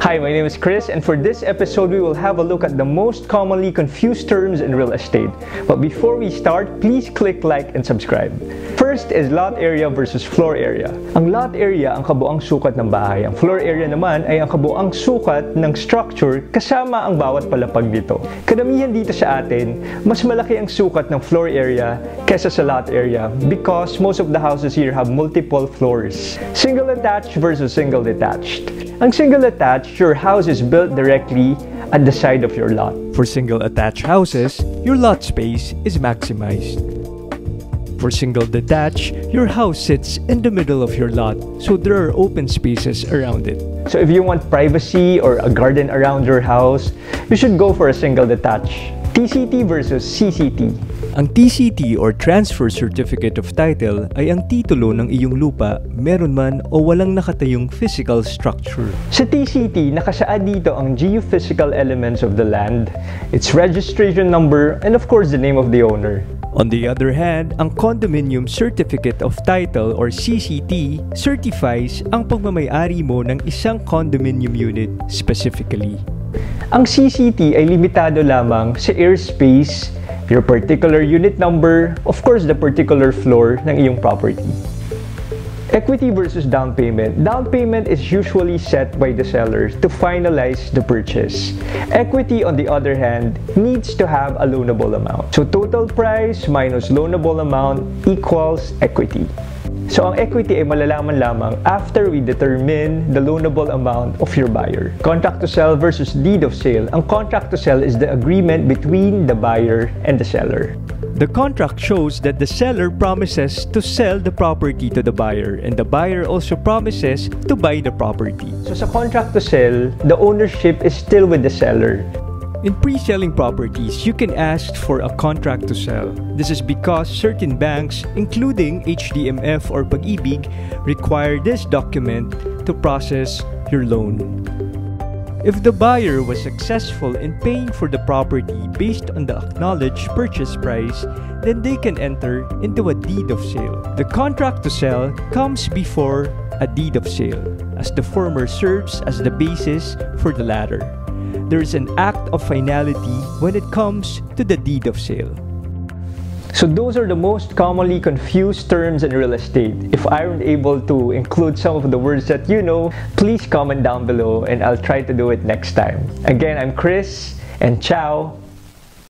Hi, my name is Chris, and for this episode, we will have a look at the most commonly confused terms in real estate. But before we start, please click like and subscribe. First is lot area versus floor area. Ang lot area ang kabuang sukat ng bahay. Ang floor area naman ay ang kabuang sukat ng structure kasama ang bawat palapag nito. Karamihan dito sa atin, mas malaki ang sukat ng floor area kesa sa lot area because most of the houses here have multiple floors. Single attached versus single detached. Ang single attached, your house is built directly at the side of your lot. For single attached houses, your lot space is maximized. For single detached, your house sits in the middle of your lot, so there are open spaces around it. So if you want privacy or a garden around your house, you should go for a single detached. TCT versus CCT. Ang TCT or Transfer Certificate of Title ay ang titulo ng iyong lupa, meron man o walang nakatayong physical structure. Sa TCT, nakasaad dito ang geophysical elements of the land, its registration number, and of course the name of the owner. On the other hand, ang Condominium Certificate of Title or CCT certifies ang pagmamay-ari mo ng isang condominium unit specifically. Ang CCT ay limitado lamang sa airspace, your particular unit number, of course the particular floor ng iyong property. Equity versus down payment. Down payment is usually set by the seller to finalize the purchase. Equity, on the other hand, needs to have a loanable amount. So total price minus loanable amount equals equity. So ang equity ay malalaman lamang after we determine the loanable amount of your buyer. Contract to sell versus deed of sale. Ang contract to sell is the agreement between the buyer and the seller. The contract shows that the seller promises to sell the property to the buyer and the buyer also promises to buy the property. So sa contract to sell, the ownership is still with the seller. In pre-selling properties, you can ask for a contract to sell. This is because certain banks, including HDMF or Pag-ibig, require this document to process your loan. If the buyer was successful in paying for the property based on the acknowledged purchase price, then they can enter into a deed of sale. The contract to sell comes before a deed of sale, as the former serves as the basis for the latter. There is an act of finality when it comes to the deed of sale. So those are the most commonly confused terms in real estate. If I weren't able to include some of the words that you know, please comment down below and I'll try to do it next time. Again, I'm Chris and ciao!